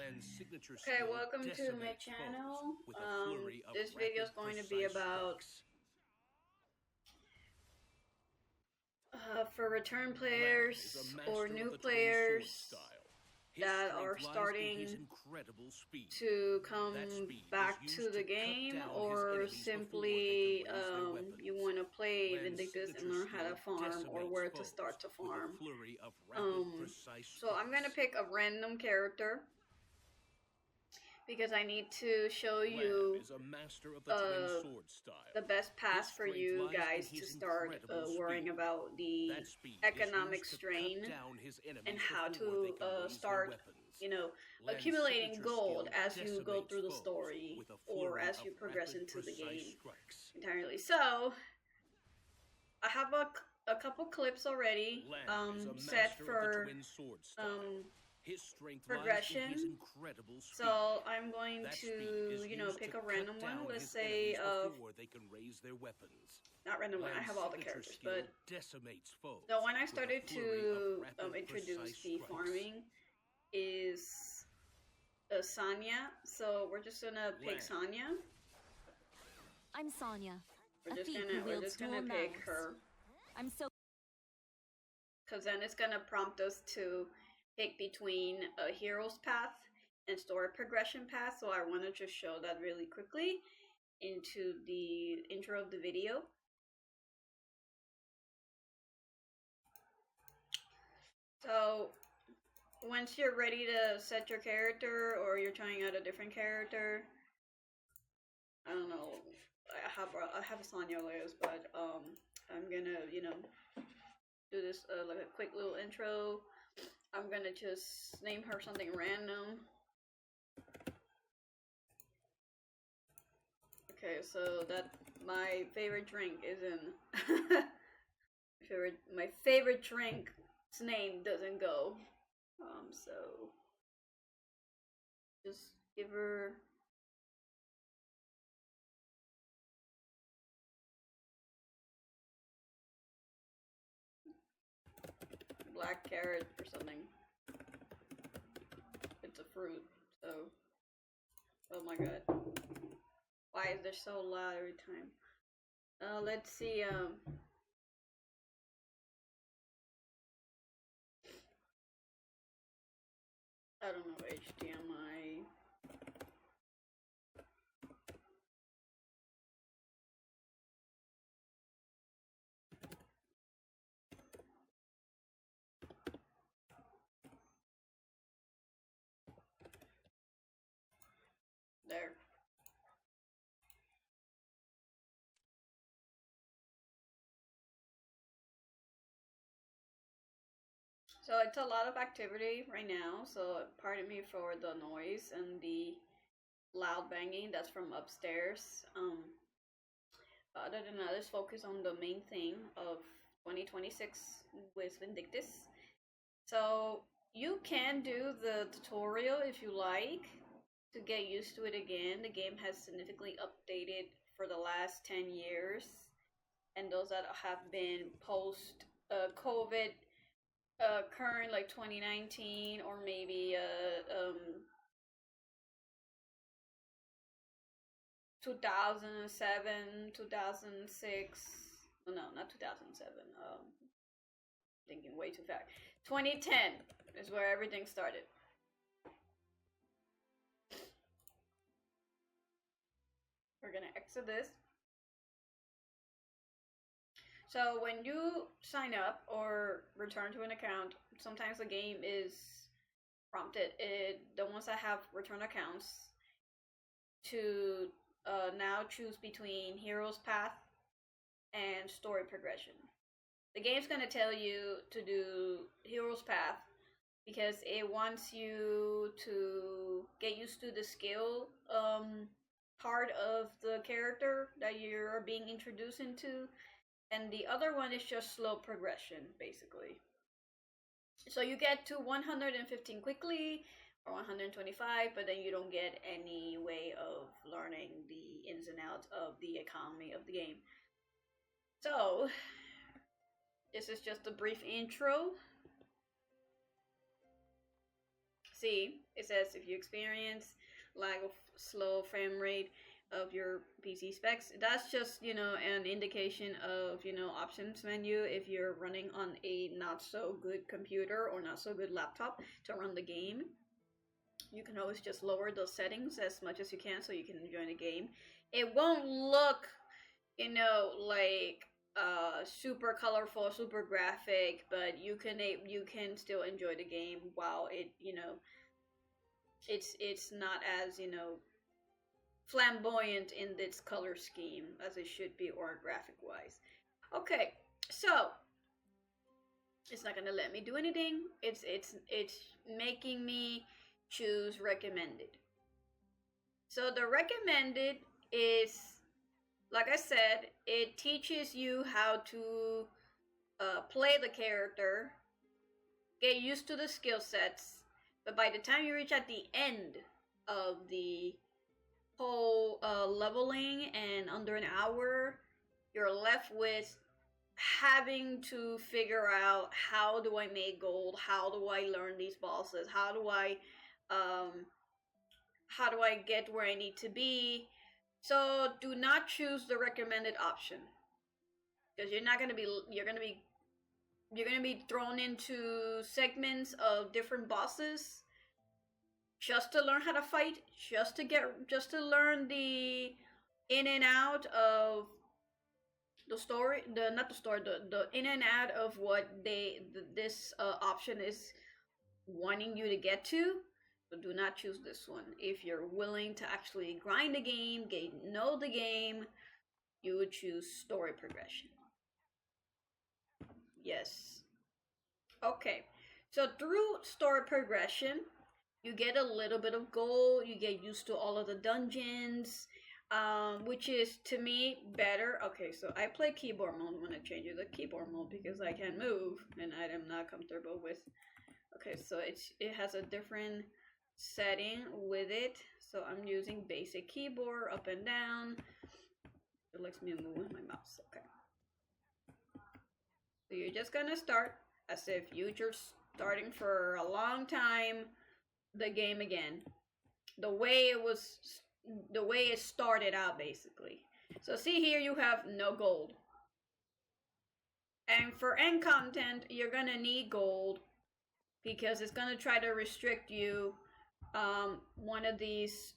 Okay, welcome to my channel. This video is going to be about for return players or new players that are starting to come back to the game, or simply you want to play Vindictus and learn how to farm or where to start to farm. So I'm gonna pick a random character because I need to show you the best path for you guys to start worrying about the economic strain and how to start, you know, accumulating gold as you go through the story or as you progress into the game entirely. So I have a couple clips already set for progression. So I'm going to, pick a random one. Let's say not random one. I have all the characters, but so when I started to introduce the farming is Sanya. So we're just gonna pick Sanya. I'm Sanya. We're just gonna pick her. I'm so. Because then it's gonna prompt us to pick between a hero's path and story progression path. So I want to just show that really quickly into the intro of the video. So once you're ready to set your character, or you're trying out a different character, I don't know, I have a Sonya Leos, but I'm gonna do this like a quick little intro. I'm gonna just name her something random. Okay, so that my favorite drink is in my favorite drink's name doesn't go. So just give her black carrot or something. It's a fruit, so oh my god. Why is this so loud every time? Let's see, I don't know, HDMI. There. So it's a lot of activity right now, so pardon me for the noise and the loud banging that's from upstairs. Other than that, let's focus on the main thing of 2026 with Vindictus. So you can do the tutorial if you like to get used to it again. The game has significantly updated for the last 10 years, and those that have been post COVID, current, like 2019, or maybe 2007, 2006. Oh, no, not 2007. Thinking way too fast. 2010 is where everything started. We're gonna exit this. So when you sign up or return to an account, sometimes the game is prompted, the ones that have return accounts, to now choose between hero's path and story progression. The game's gonna tell you to do hero's path because it wants you to get used to the skill part of the character that you're being introduced into, and the other one is just slow progression, basically. So you get to 115 quickly, or 125, but then you don't get any way of learning the ins and outs of the economy of the game. So this is just a brief intro. See, it says if you experience lag of slow frame rate of your PC specs, that's just, an indication of, options menu if you're running on a not so good computer or not so good laptop to run the game. You can always just lower those settings as much as you can so you can enjoy the game. It won't look, like super colorful, super graphic, but you can still enjoy the game while it's not as, flamboyant in its color scheme as it should be, or graphic wise. Okay, so it's not gonna let me do anything. It's making me choose recommended. So the recommended is, like I said, it teaches you how to play the character, get used to the skill sets, but by the time you reach at the end of the whole leveling and under an hour, you're left with having to figure out, how do I make gold, how do I learn these bosses, how do I get where I need to be. So do not choose the recommended option, because you're going to be thrown into segments of different bosses just to learn how to fight, just to learn the in and out of the story, the in and out of what this option is wanting you to get to. So do not choose this one. If you're willing to actually grind the game, know the game, you would choose story progression. Yes. Okay. So through story progression, you get a little bit of gold, you get used to all of the dungeons, which is, to me, better. Okay, so I play keyboard mode. I'm going to change it to keyboard mode because I can't move and I am not comfortable with. Okay, so it has a different setting with it. So I'm using basic keyboard, up and down. It lets me move with my mouse. Okay. So you're just going to start as if you're just starting for a long time the game again. The way it started out, basically. So see here, you have no gold. And for end content, you're gonna need gold because it's gonna try to restrict you one of these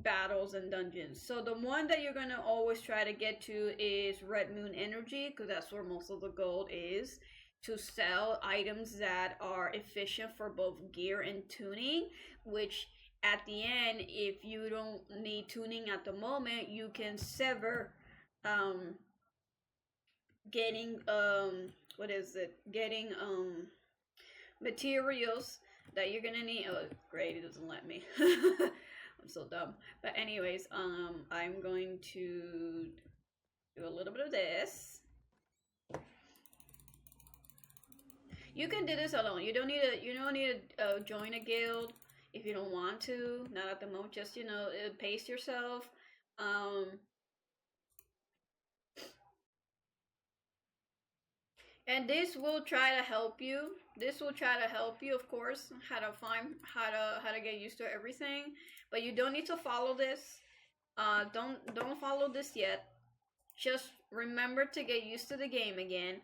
battles and dungeons. So the one that you're gonna always try to get to is Red Moon Energy, because that's where most of the gold is, to sell items that are efficient for both gear and tuning, which at the end, if you don't need tuning at the moment, you can sever getting materials that you're gonna need. Oh great, it doesn't let me. I'm so dumb. But anyways, I'm going to do a little bit of this. You can do this alone. You don't need to join a guild if you don't want to. Not at the moment. Just pace yourself. And this will try to help you. This will try to help you, of course, how to get used to everything. But you don't need to follow this. Don't follow this yet. Just remember to get used to the game again.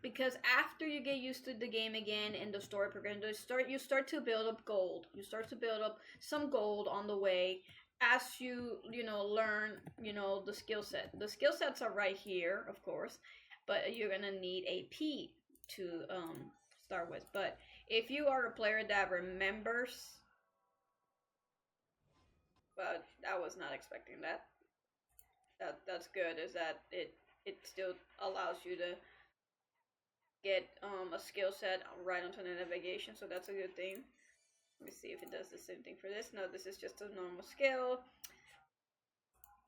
Because after you get used to the game again and the story progression, you start to build up gold. You start to build up some gold on the way as you learn the skill set. The skill sets are right here, of course, but you're gonna need AP to start with. But if you are a player that remembers, but I was not expecting that. That's good. Is that it still allows you to get a skill set right onto the navigation, so that's a good thing. Let me see if it does the same thing for this. No, this is just a normal skill.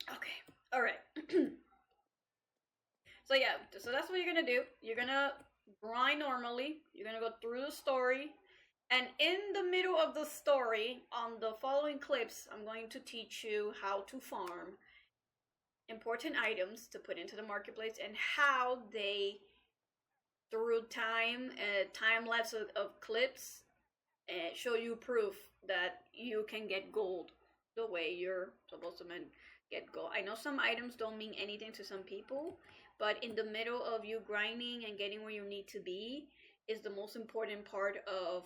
Okay, alright. So yeah, so that's what you're gonna do. You're gonna grind normally. You're gonna go through the story. And in the middle of the story, on the following clips, I'm going to teach you how to farm important items to put into the marketplace and how they, through time lapse of clips and show you proof that you can get gold the way you're supposed to get gold. I know some items don't mean anything to some people, but in the middle of you grinding and getting where you need to be is the most important part of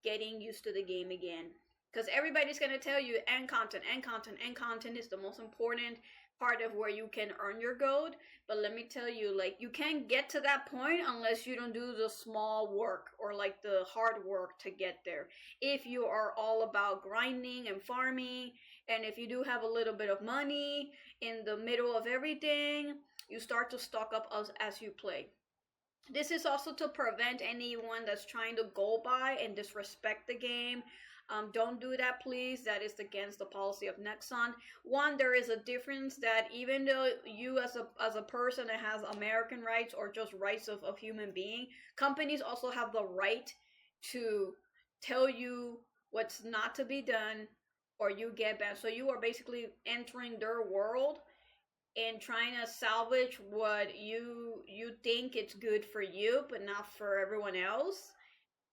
getting used to the game again. Because everybody's going to tell you end content, end content, end content is the most important part of where you can earn your gold. But let me tell you, like, you can't get to that point unless you don't do the small work or like the hard work to get there. If you are all about grinding and farming, and if you do have a little bit of money in the middle of everything, you start to stock up as you play. This is also to prevent anyone that's trying to go by and disrespect the game. Don't do that, please. That is against the policy of Nexon. One, there is a difference that even though you as a person that has American rights or just rights of human being, companies also have the right to tell you what's not to be done or you get banned. So you are basically entering their world and trying to salvage what you think it's good for you, but not for everyone else.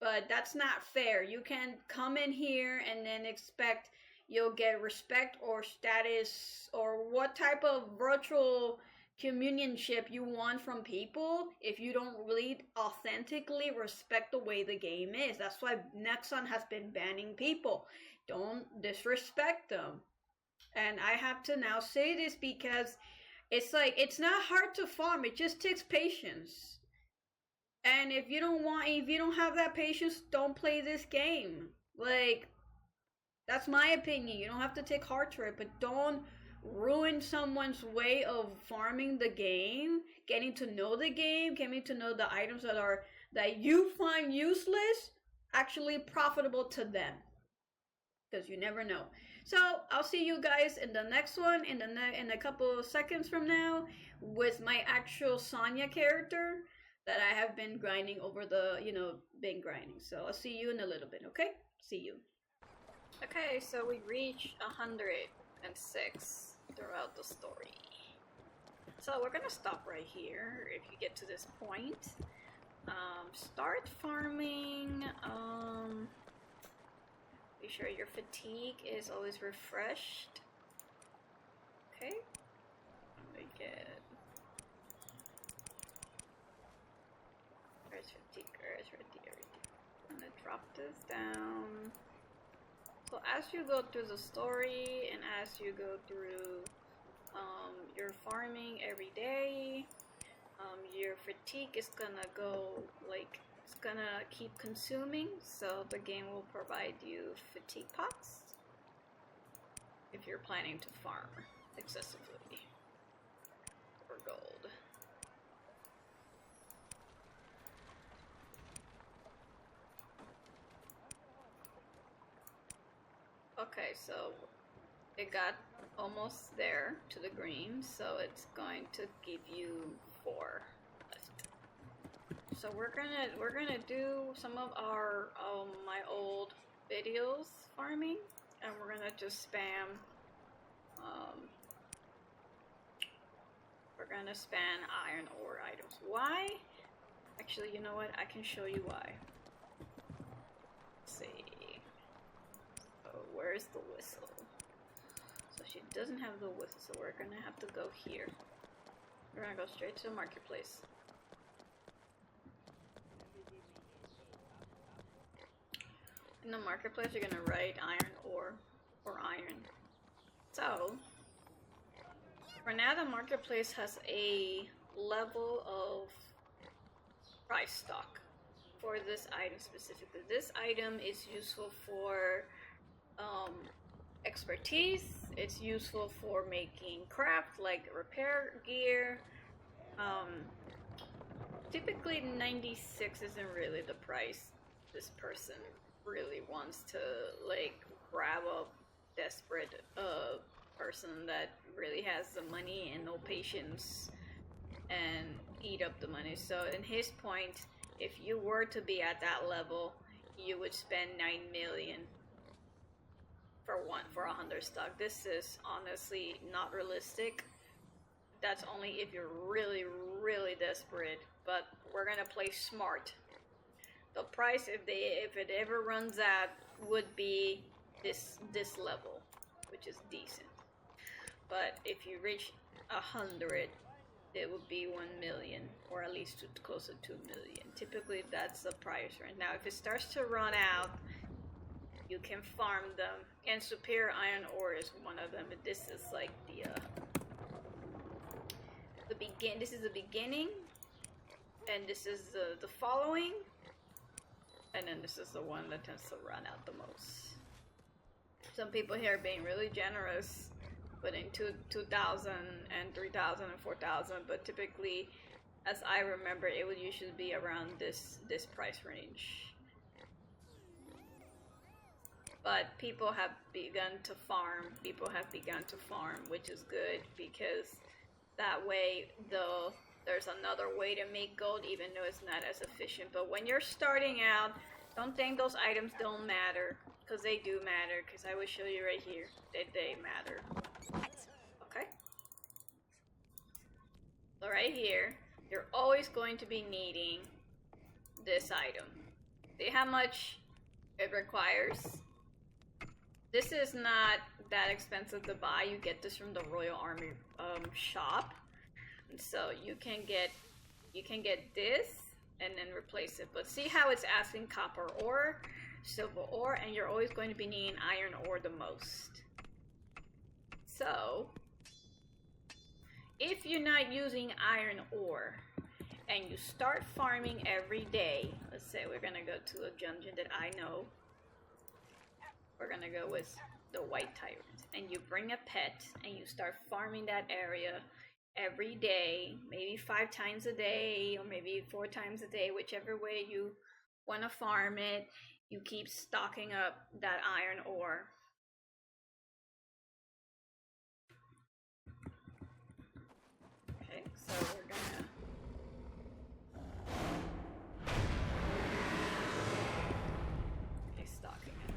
But that's not fair. You can come in here and then expect you'll get respect or status or what type of virtual communionship you want from people if you don't really authentically respect the way the game is. That's why Nexon has been banning people. Don't disrespect them. And I have to now say this because it's like, it's not hard to farm. It just takes patience. And if you don't have that patience, don't play this game. Like, that's my opinion. You don't have to take heart to it, but don't ruin someone's way of farming the game, getting to know the game, getting to know the items that you find useless, actually profitable to them. Because you never know. So I'll see you guys in the next one in a couple of seconds from now with my actual Sonya character that I have been grinding over been grinding. So I'll see you in a little bit, okay? See you. Okay, so we reached 106 throughout the story. So we're gonna stop right here if you get to this point. Start farming. Be sure your fatigue is always refreshed. Okay. We get I'm gonna drop this down. So as you go through the story and as you go through your farming every day, your fatigue is gonna it's gonna keep consuming, so the game will provide you fatigue pots if you're planning to farm excessively for gold. Okay, so it got almost there to the green, so it's going to give you 4 left. So we're gonna do some of our my old videos farming, and we're gonna just spam. We're gonna spam iron ore items. Why? Actually, you know what? I can show you why. Let's see. Where's the whistle? So she doesn't have the whistle, so we're gonna have to go here. We're gonna go straight to the marketplace. In the marketplace, you're gonna write iron ore or iron. So, for now, the marketplace has a level of price stock for this item specifically. This item is useful for expertise. It's useful for making craft like repair gear. Typically 96 isn't really the price this person really wants to like grab a desperate person that really has the money and no patience and eat up the money. So in his point, if you were to be at that level, you would spend 9 million for 100 stock. This is honestly not realistic. That's only if you're really, really desperate. But we're gonna play smart. The price, if it ever runs out, would be this level, which is decent. But if you reach 100, it would be 1 million, or at least close to 2 million. Typically, that's the price right now. If it starts to run out, you can farm them, and superior iron ore is one of them. But this is like this is the beginning, and this is the following, and then this is the one that tends to run out the most. Some people here are being really generous, putting 2,000 and 3,000 and 4,000, but typically, as I remember, it would usually be around this price range. But people have begun to farm. Which is good, because that way there's another way to make gold, even though it's not as efficient. But when you're starting out, don't think those items don't matter, because they do matter, because I will show you right here that they matter. Okay? So right here, you're always going to be needing this item. See how much it requires? This is not that expensive to buy. You get this from the Royal Army shop, and so you can get this and then replace it. But see how it's asking copper ore, silver ore, and you're always going to be needing iron ore the most. So if you're not using iron ore and you start farming every day, let's say we're gonna go to a dungeon that I know. We're gonna go with the White Tyrant, and you bring a pet and you start farming that area every day, maybe 5 times a day or maybe 4 times a day, whichever way you want to farm it. You keep stocking up that iron ore. Okay, so we're gonna stocking it.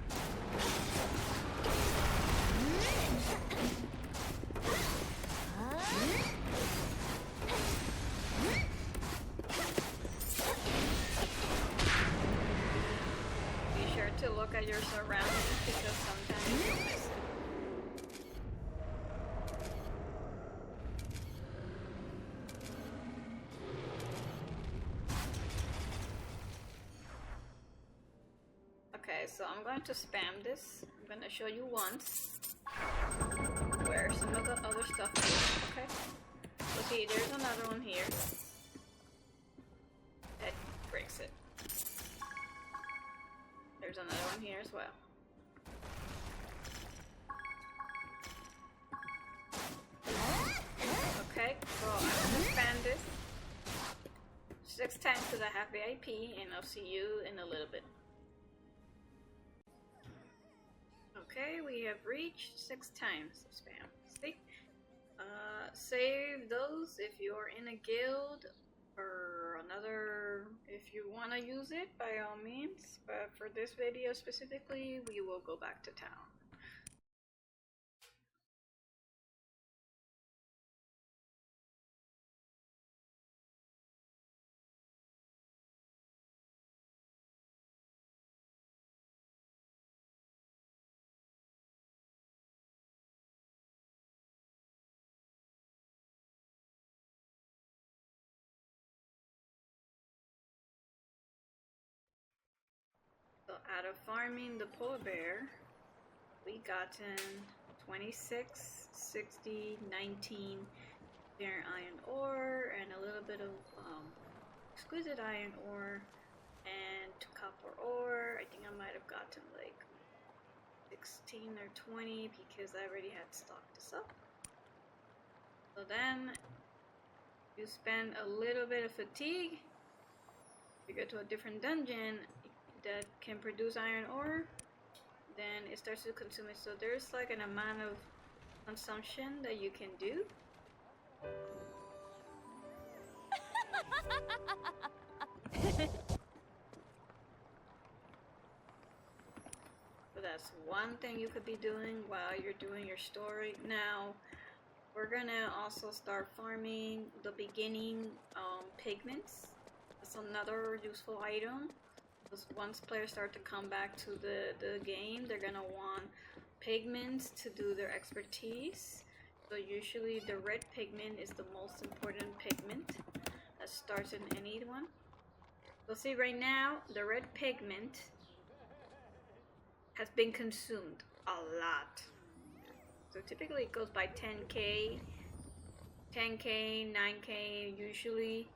Be sure to look at your surroundings, because sometimes you'll miss it. Okay, so I'm going to spam this. I'm going to show you once where some of the other stuff is. Okay, so see, there's another one here that breaks it. There's another one here as well. Okay, so I'm gonna spam this 6 times because I have VIP, and I'll see you in a little bit. Okay, we have reached 6 times of spam. See? Save those if you're in a guild or another. If you want to use it, by all means. But for this video specifically, we will go back to town. So out of farming the polar bear, we gotten 26, 60, 19 iron ore, and a little bit of exquisite iron ore, and 2 copper ore. I think I might have gotten like 16 or 20 because I already had stocked this up. So then you spend a little bit of fatigue. You go to a different dungeon that can produce iron ore, then it starts to consume it. So there's like an amount of consumption that you can do. So that's one thing you could be doing while you're doing your story. Now we're gonna also start farming the beginning pigments. That's another useful item. Because once players start to come back to the game, they're gonna want pigments to do their expertise. So usually the red pigment is the most important pigment that starts in any one. So see right now, the red pigment has been consumed a lot. So typically it goes by 10k, 10k, 9k usually.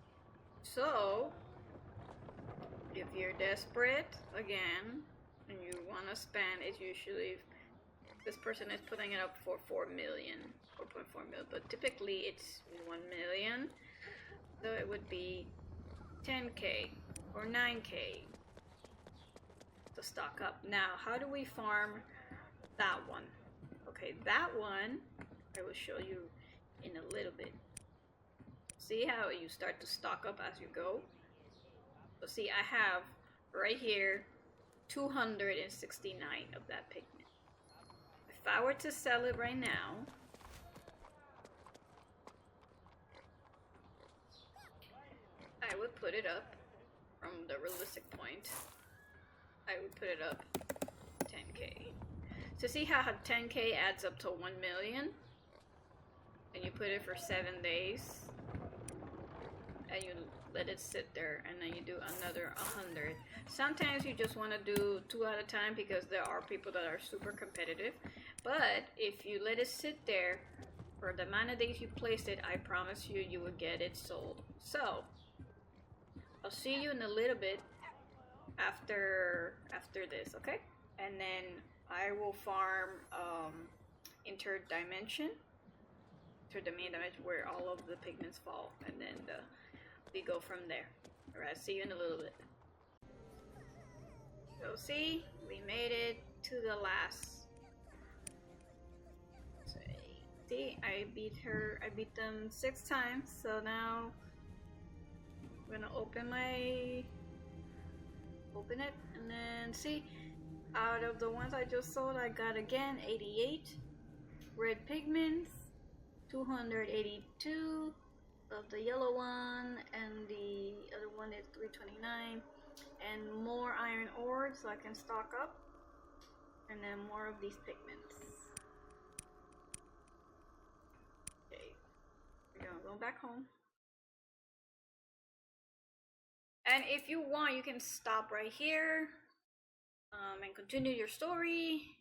So if you're desperate again and you want to spend, it's usually this person is putting it up for 4 million, 4.4 million, but typically it's 1 million. So it would be 10k or 9k to stock up. Now, how do we farm that one? Okay, that one I will show you in a little bit. See how you start to stock up as you go? So see, I have right here 269 of that pigment. If I were to sell it right now, I would put it up from the realistic point. I would put it up 10k. So see how 10k adds up to 1 million? And you put it for 7 days. And you let it sit there, and then you do another 100. Sometimes you just want to do 2 at a time because there are people that are super competitive. But if you let it sit there for the amount of days you placed it, I promise you, you will get it sold. So I'll see you in a little bit after this, okay? And then I will farm interdimension where all of the pigments fall, and then we go from there. Alright, see you in a little bit. So see, we made it to the last. See, I beat them 6 times, so now I'm gonna open it, and then see, out of the ones I just sold, I got again 88 red pigments, 282 of the yellow one, and the other one is 329, and more iron ore so I can stock up, and then more of these pigments. Okay, we're gonna go back home. And if you want, you can stop right here and continue your story.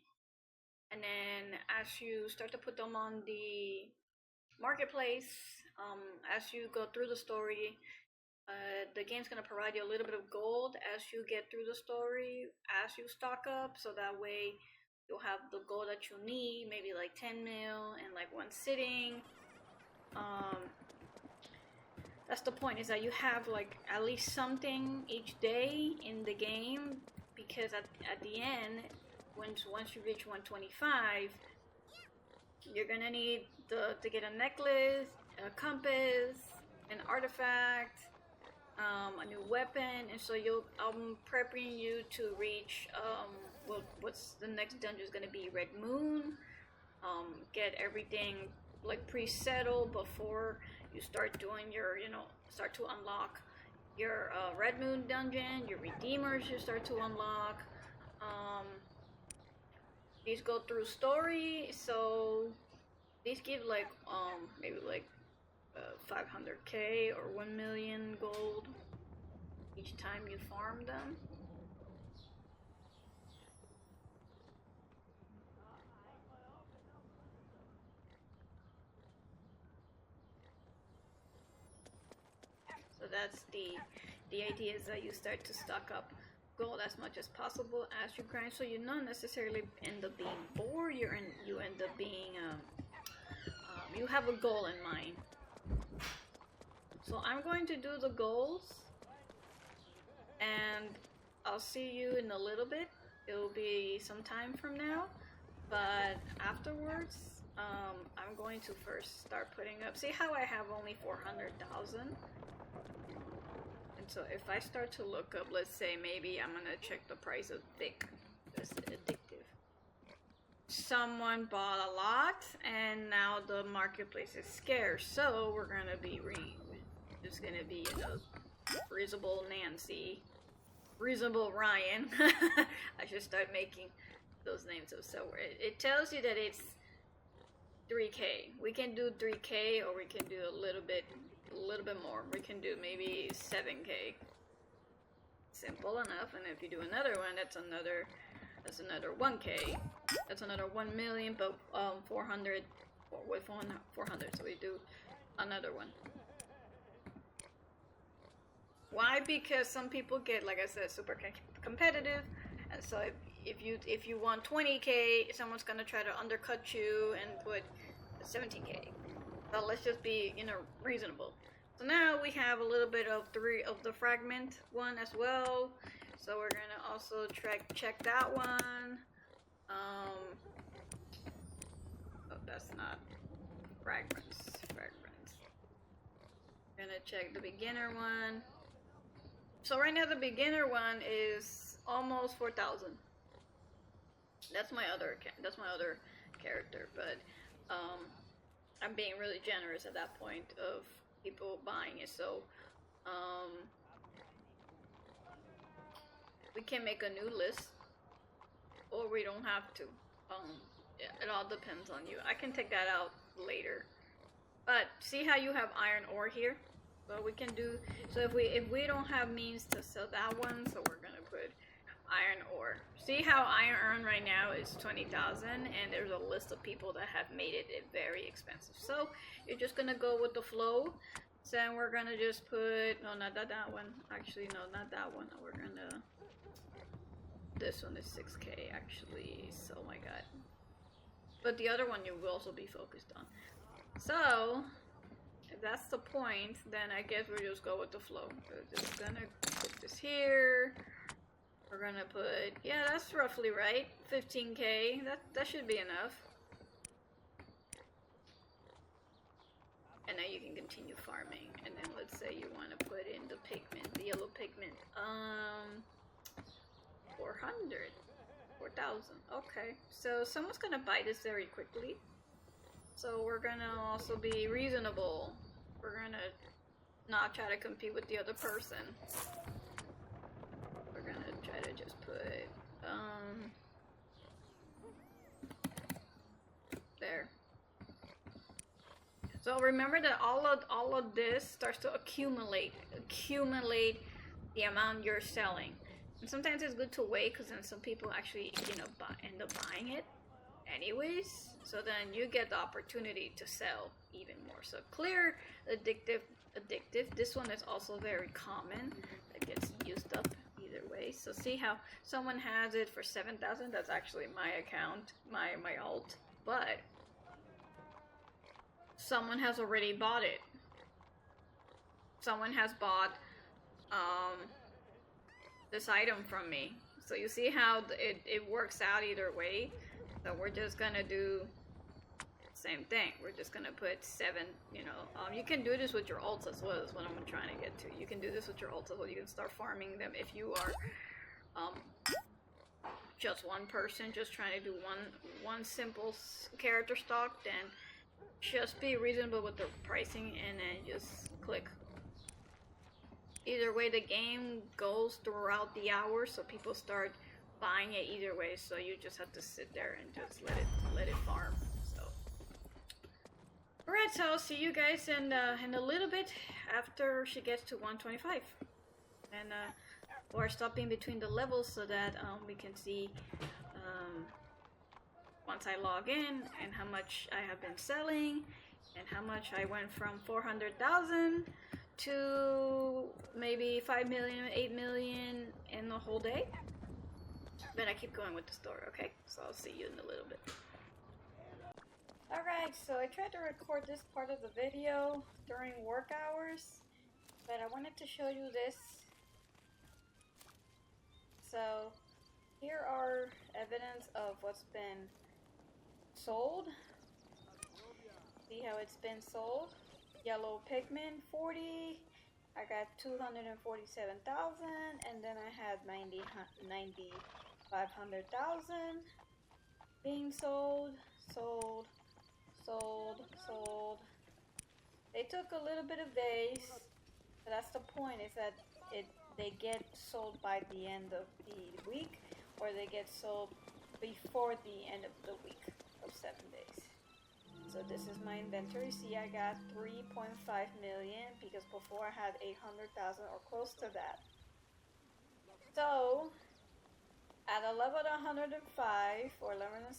And then as you start to put them on the marketplace, as you go through the story, the game's going to provide you a little bit of gold as you get through the story, as you stock up, so that way you'll have the gold that you need, maybe like 10 mil in like one sitting. That's the point, is that you have like at least something each day in the game, because at the end, once you reach 125, you're gonna need to get a necklace, a compass, an artifact, a new weapon, and so I'm prepping you to reach what's the next dungeon is gonna be, Red Moon. Get everything like pre-settled before you start doing your, start to unlock your Red Moon dungeon, your redeemers you start to unlock. These go through story, so these give like maybe like 500k or 1 million gold each time you farm them. So that's the idea, is that you start to stock up gold as much as possible as you grind, so you not necessarily end up being bored. You end up being you have a goal in mind. So I'm going to do the goals, and I'll see you in a little bit. It will be some time from now, but afterwards I'm going to first start putting up. See how I have only 400,000? So if I start to look up, let's say maybe I'm gonna check the price of Vic. It's addictive. Someone bought a lot, and now the marketplace is scarce. So we're gonna be just gonna be freezable Nancy Reasonable Ryan. I should start making those names up. So it tells you that it's 3K. We can do 3K, or we can do a little bit more. We can do maybe 7K. Simple enough. And if you do another one, that's another 1K. That's another 1 million, but 400 with 400. So we do another one. Why? Because some people get, like I said, super competitive, and so if you want 20K, someone's gonna try to undercut you and put 17K. But let's just be, reasonable. So now we have a little bit of the fragment one as well. So we're gonna also check that one. Oh, that's not fragments. We're gonna check the beginner one. So right now the beginner one is almost 4,000. That's my other character, but I'm being really generous at that point of people buying it. So we can make a new list, or we don't have to. It all depends on you. I can take that out later. But see how you have iron ore here? So we can do, so if we don't have means to sell that one, so we're gonna put iron ore. See how iron right now is 20,000, and there's a list of people that have made it very expensive. So you're just gonna go with the flow. So then we're gonna just put, no, not that one. Actually, no, not that one. We're gonna, this one is 6K actually. So oh my god. But the other one you will also be focused on. So if that's the point, then I guess we'll just go with the flow. We're just gonna put this here. We're gonna put, yeah, that's roughly right. 15K. That should be enough. And now you can continue farming. And then let's say you want to put in the pigment, the yellow pigment. 400. 4,000. Okay. So someone's gonna buy this very quickly. So we're gonna also be reasonable. We're gonna not try to compete with the other person. We're gonna try to just put there. So remember that all of this starts to accumulate the amount you're selling. And sometimes it's good to wait, because then some people actually end up buying it anyways. So then you get the opportunity to sell even more. So clear, addictive. This one is also very common. It gets used up either way. So see how someone has it for 7,000. That's actually my account, my alt. But someone has already bought it. Someone has bought this item from me. So you see how it works out either way. So we're just gonna do same thing. We're just gonna put 7. You can do this with your alts as well. Is what I'm trying to get to. You can do this with your alts as well. You can start farming them if you are just one person, just trying to do one simple character stock. Then just be reasonable with the pricing, and then just click. Either way, the game goes throughout the hours, so people start buying it either way. So you just have to sit there and just let it farm. So, alright, so I'll see you guys in a little bit after she gets to 125, and we're stopping between the levels so that we can see once I log in and how much I have been selling and how much I went from 400,000 to maybe 5 million, 8 million in the whole day. Then I keep going with the story, okay? So I'll see you in a little bit. Alright, so I tried to record this part of the video during work hours, but I wanted to show you this. So here are evidence of what's been sold. See how it's been sold? Yellow pigment 40. I got 247,000, and then I had 500,000 being sold. They took a little bit of days, but that's the point, is that they get sold by the end of the week, or they get sold before the end of the week of 7 days. So this is my inventory. See, I got 3.5 million because before I had 800,000 or close to that. So at a level 105 or level 6,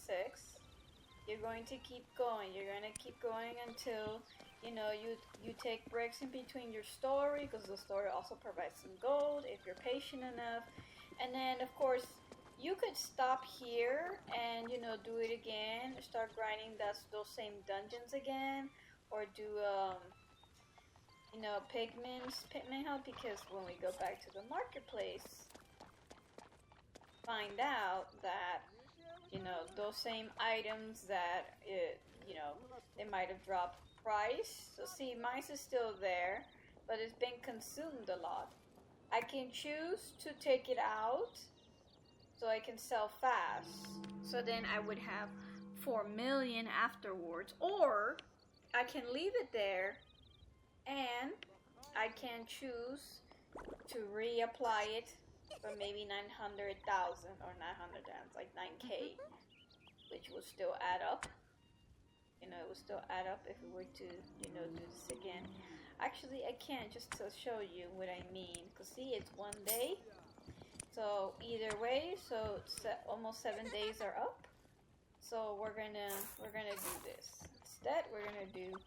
you're going to keep going. You're going to keep going until you take breaks in between your story, because the story also provides some gold if you're patient enough. And then of course you could stop here and do it again, start grinding those same dungeons again, or do pigment help, because when we go back to the marketplace, find out that those same items that they might have dropped price. So see, mine is still there, but it's been consumed a lot. I can choose to take it out so I can sell fast. So then I would have 4 million afterwards, or I can leave it there and I can choose to reapply it for maybe 900,000 or 900,000, like 9k, which will still add up. It will still add up if we were to, do this again. Actually, I can't, just to show you what I mean. Because see, it's 1 day. So either way, so almost 7 days are up. So we're gonna do this. Instead, we're gonna do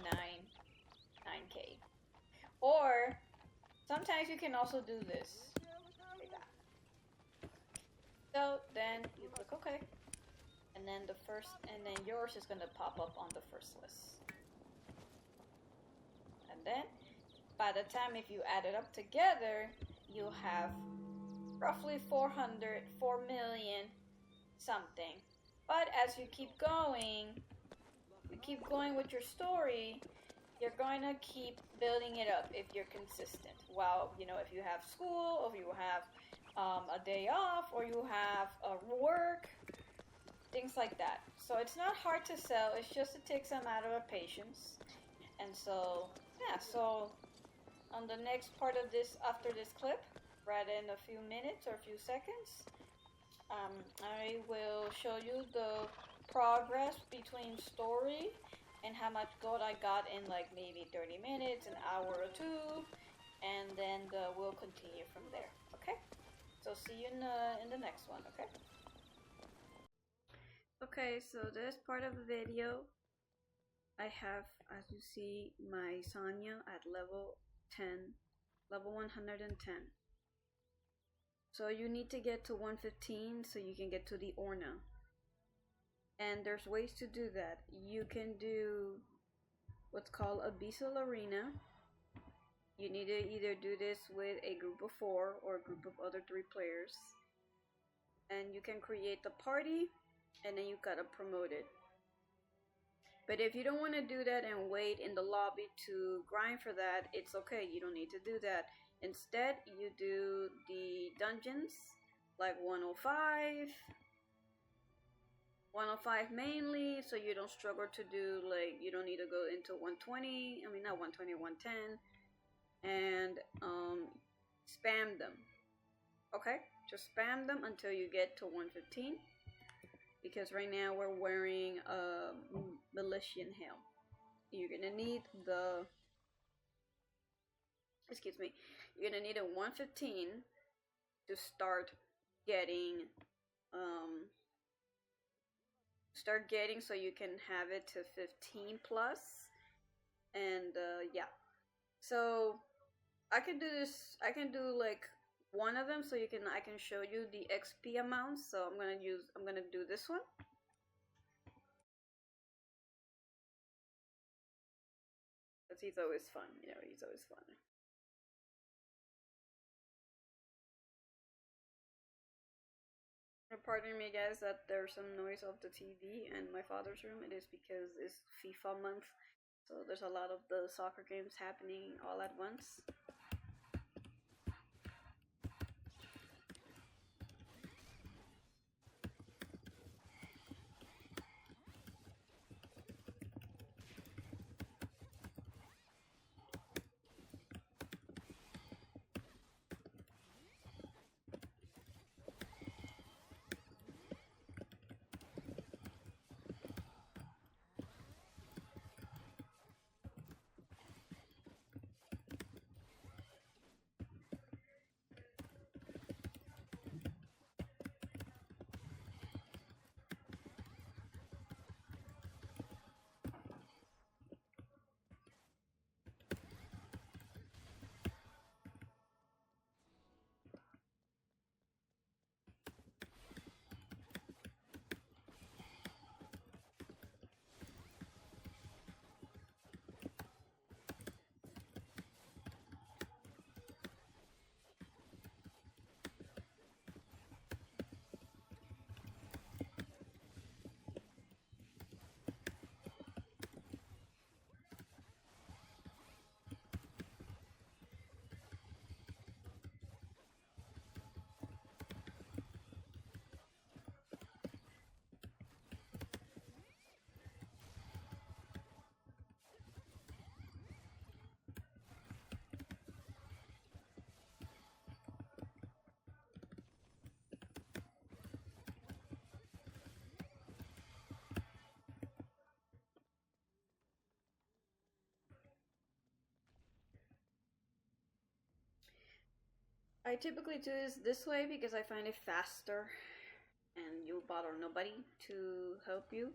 9k. Or sometimes you can also do this. Like that. So then you click OK. And then yours is gonna pop up on the first list. And then by the time, if you add it up together, you'll have roughly 4 million something. But as you keep going with your story, you're going to keep building it up if you're consistent. Well, if you have school, or if you have a day off, or you have work, things like that. So it's not hard to sell, it's just it takes a matter of patience. And so, yeah, so on the next part of this, after this clip, right in a few minutes or a few seconds, I will show you the progress between story and how much gold I got in like maybe 30 minutes, an hour or two, and then we'll continue from there. Okay? So see you in the next one. Okay? Okay, so this part of the video, I have, as you see, my Sonya at level 10, level 110. So you need to get to 115 so you can get to the Orna. And there's ways to do that. You can do what's called Abyssal Arena. You need to either do this with a group of 4 or a group of other 3 players. And you can create the party, and then you gotta promote it. But if you don't want to do that and wait in the lobby to grind for that, it's okay, you don't need to do that. Instead, you do the dungeons like 105 mainly, so you don't struggle to do, like, you don't need to go into 120, I mean not 120, 110, and spam them. Okay, just spam them until you get to 115, because right now we're wearing a Militian helm. You're gonna need you're gonna need a 115 to start getting so you can have it to 15 plus. And yeah, so I can do this, I can do like one of them so I can show you the XP amounts. So I'm gonna do this one. Because he's always fun, he's always fun. Pardon me guys that there's some noise off the TV in my father's room. It is because it's FIFA month, so there's a lot of the soccer games happening all at once. I typically do this way because I find it faster and you bother nobody to help you,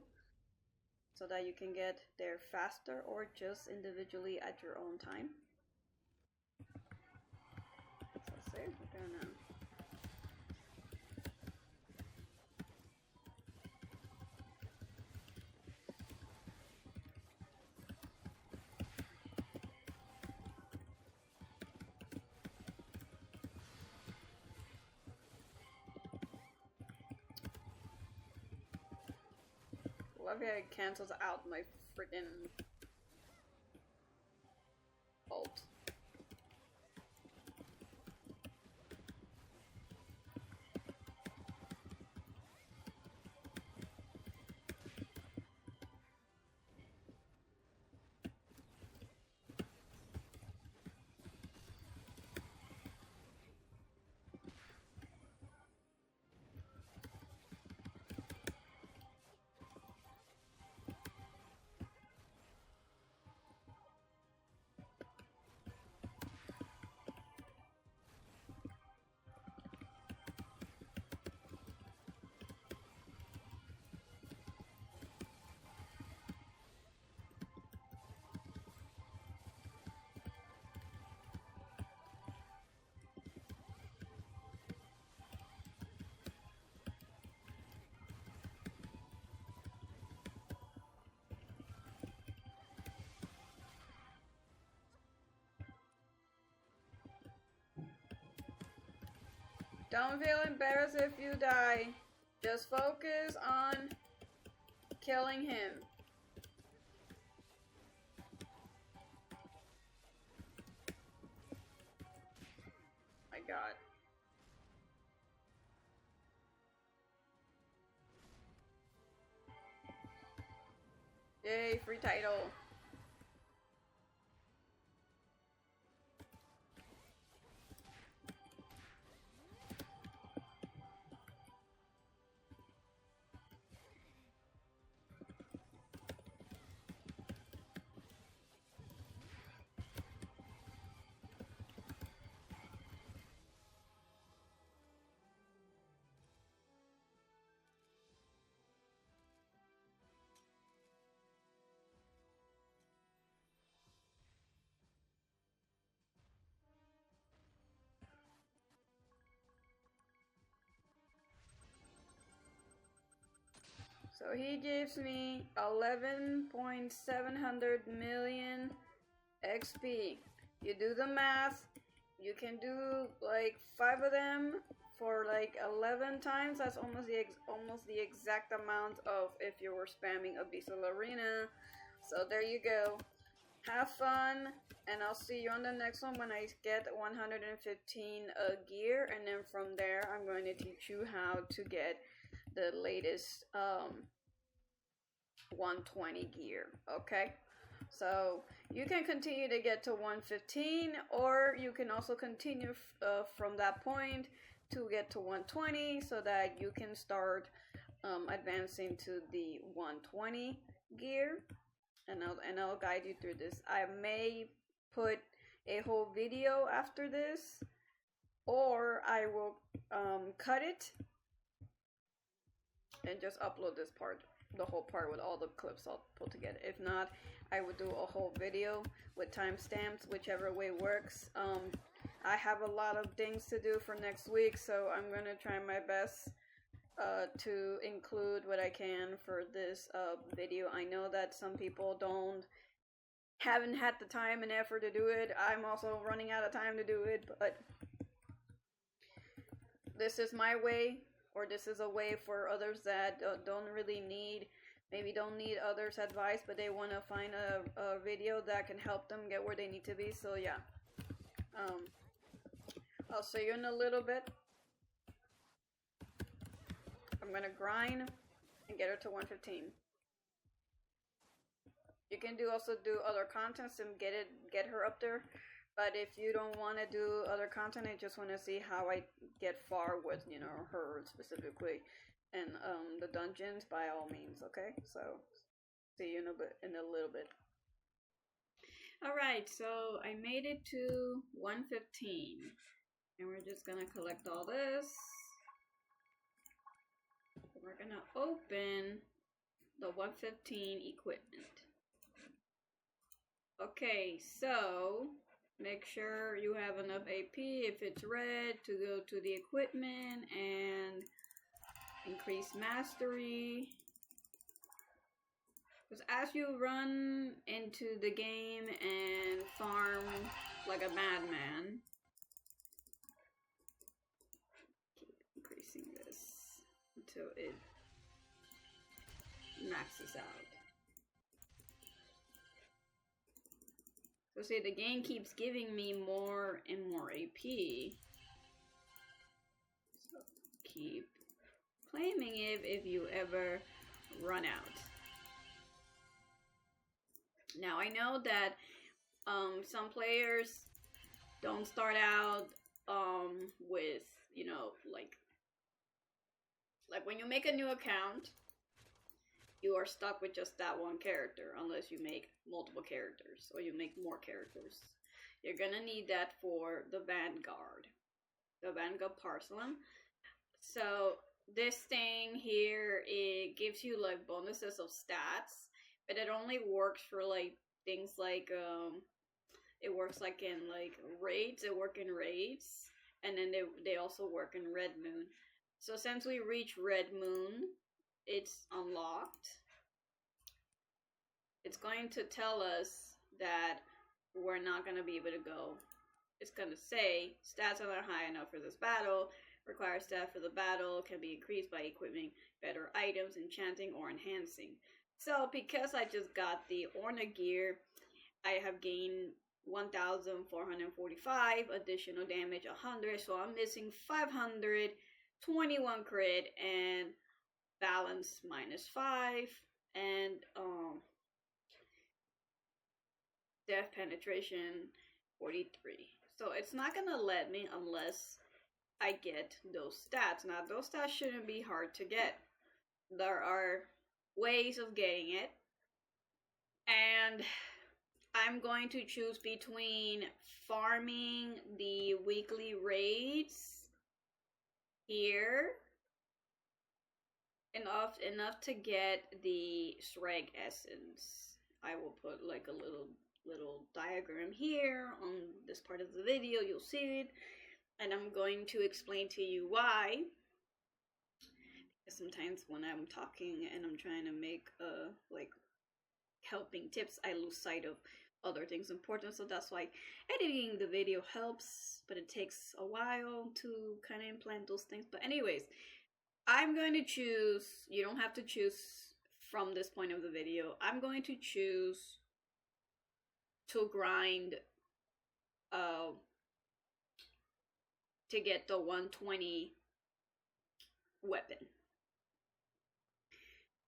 so that you can get there faster or just individually at your own time. So say we're gonna love how it cancels out my freaking bolt. Don't feel embarrassed if you die. Just focus on killing him. My God. Yay, free title. So he gives me 11.700 million XP. You do the math, you can do like 5 of them for like 11 times. That's almost the exact amount of if you were spamming Abyssal Arena. So there you go. Have fun, and I'll see you on the next one when I get 115 gear, and then from there I'm going to teach you how to get the latest 120 gear. Okay, so you can continue to get to 115, or you can also continue from that point to get to 120, so that you can start advancing to the 120 gear, and I'll guide you through this. I may put a whole video after this, or I will cut it and just upload this part, the whole part with all the clips I'll put together. If not, I would do a whole video with timestamps, whichever way works. I have a lot of things to do for next week, so I'm gonna try my best to include what I can for this video. I know that some people haven't had the time and effort to do it. I'm also running out of time to do it, but this is my way, or this is a way for others that don't need others' advice, but they want to find a video that can help them get where they need to be. So yeah, I'll see you in a little bit. I'm gonna grind and get her to 115. You can also do other contents and get her up there. But if you don't want to do other content, I just want to see how I get far with, her specifically, and the dungeons, by all means. Okay, so see you in a little bit. All right, so I made it to 115, And we're just gonna collect all this. We're gonna open the 115 equipment. Okay, so make sure you have enough AP if it's red to go to the equipment and increase mastery. Because as you run into the game and farm like a madman, keep increasing this until it maxes out. So see, the game keeps giving me more and more AP. So keep claiming it if you ever run out. Now I know that some players don't start out with, you know, like when you make a new account, you are stuck with just that one character unless you make multiple characters or you make more characters. You're gonna need that for the Vanguard Parcelam. So this thing here, it gives you like bonuses of stats, but it only works for like things like it works like in like raids. It work in raids, and then they also work in Red Moon. So since we reach Red Moon, it's unlocked. It's going to tell us that we're not going to be able to go. It's going to say stats are not high enough for this battle. Requires stat for the battle. Can be increased by equipping better items, enchanting, or enhancing. So because I just got the Orna gear, I have gained 1,445 additional damage, 100. So I'm missing 500. 21 crit and balance -5 and death penetration 43. So it's not gonna let me unless I get those stats. Now those stats shouldn't be hard to get. There are ways of getting it, and I'm going to choose between farming the weekly raids here enough to get the Shrek essence. I will put like a little diagram here on this part of the video. You'll see it, and I'm going to explain to you why. Sometimes when I'm talking and I'm trying to make like helping tips, I lose sight of other things important, so that's why editing the video helps, but it takes a while to kind of implement those things. But anyways, I'm going to choose, you don't have to choose from this point of the video, I'm going to choose to grind to get the 120 weapon.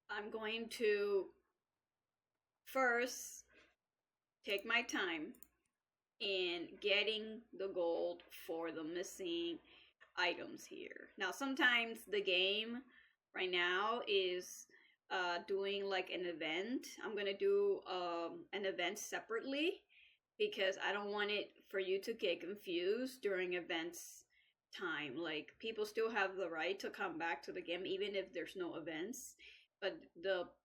I'm going to first take my time in getting the gold for the missing items here. Now sometimes the game right now is doing like an event. I'm gonna do an event separately because I don't want it for you to get confused during events time. Like people still have the right to come back to the game even if there's no events. But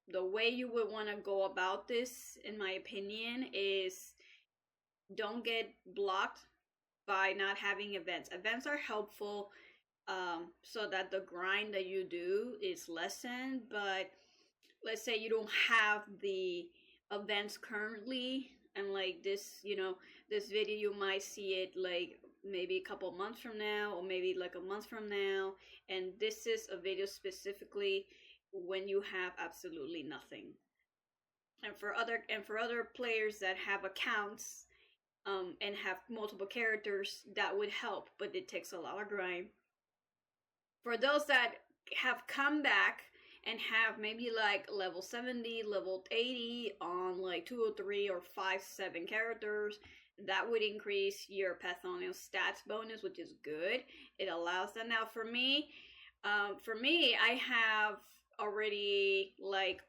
the way you would want to go about this, in my opinion, is don't get blocked by not having events. Events are helpful so that the grind that you do is lessened. But let's say you don't have the events currently, and like this, you know, this video, you might see it like maybe a couple months from now, or maybe like a month from now. And this is a video specifically when you have absolutely nothing. And for other players that have accounts and have multiple characters, that would help, but it takes a lot of grind. For those that have come back and have maybe like level 70, level 80 on like 2 or 3 or 5, 7 characters, that would increase your Pathonian stats bonus, which is good. It allows that. Now for me, I have already, like,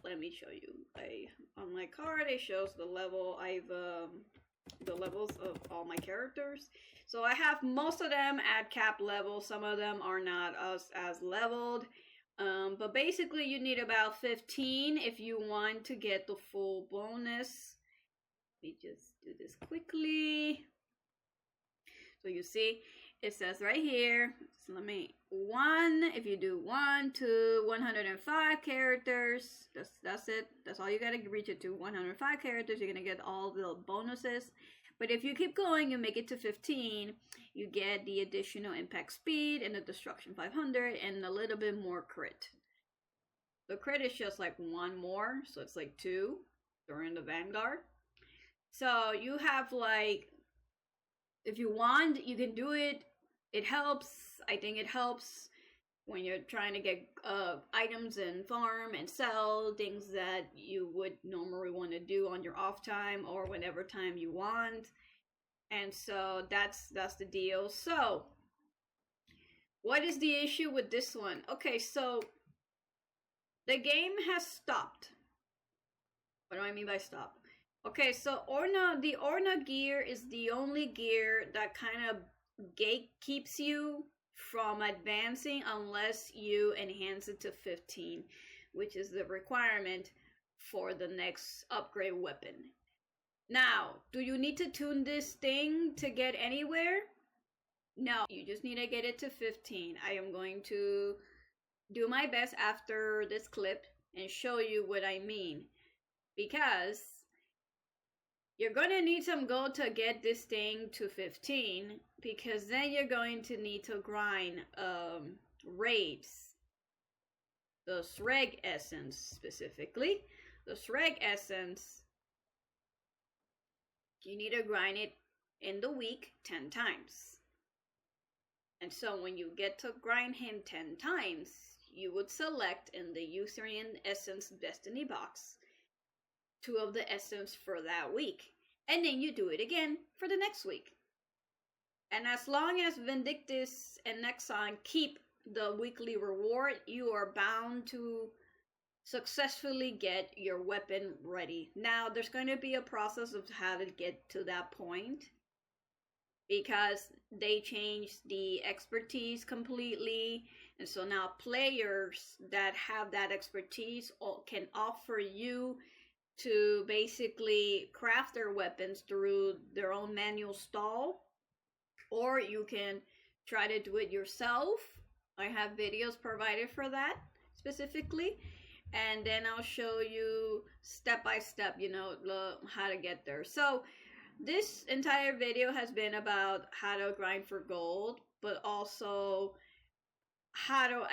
let me show you. On my card it shows the level. the levels of all my characters. So I have most of them at cap level. Some of them are not as leveled. But basically you need about 15 if you want to get the full bonus. Let me just do this quickly. So you see, it says right here, so let me, if you do 1 to 105 characters, that's it. That's all you gotta reach it to, 105 characters, you're gonna get all the bonuses. But if you keep going, you make it to 15, you get the additional impact speed and the destruction 500 and a little bit more crit. The crit is just like 1 more, so it's like 2 during the Vanguard. So you have like, if you want, you can do it. It helps. I think it helps when you're trying to get items and farm and sell things that you would normally want to do on your off time or whenever time you want. And so that's the deal. So what is the issue with this one? Okay, so the game has stopped. What do I mean by stop? Okay, so the Orna gear is the only gear that kind of gatekeeps you from advancing unless you enhance it to 15, which is the requirement for the next upgrade weapon. Now, do you need to tune this thing to get anywhere? No, you just need to get it to 15. I am going to do my best after this clip and show you what I mean, because you're going to need some gold to get this thing to 15, because then you're going to need to grind raids. The Sreg Essence specifically. The Sreg Essence, you need to grind it in the week 10 times. And so when you get to grind him 10 times, you would select in the Eutherian Essence Destiny box 2 of the essence for that week, and then you do it again for the next week. And as long as Vindictus and Nexon keep the weekly reward, you are bound to successfully get your weapon ready. Now, there's going to be a process of how to get to that point, because they changed the expertise completely, and so now players that have that expertise can offer you to basically craft their weapons through their own manual stall, or you can try to do it yourself. I have videos provided for that specifically, and then I'll show you step by step, how to get there. So this entire video has been about how to grind for gold, but also how to,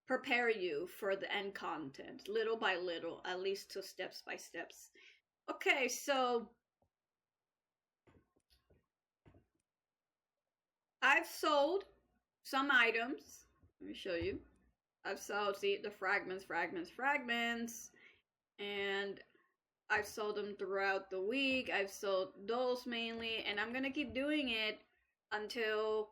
prepare you for the end content, little by little, at least 2 steps by steps. Okay, so I've sold some items. Let me show you. I've sold, see, the fragments, and I've sold them throughout the week. I've sold those mainly, and I'm gonna keep doing it until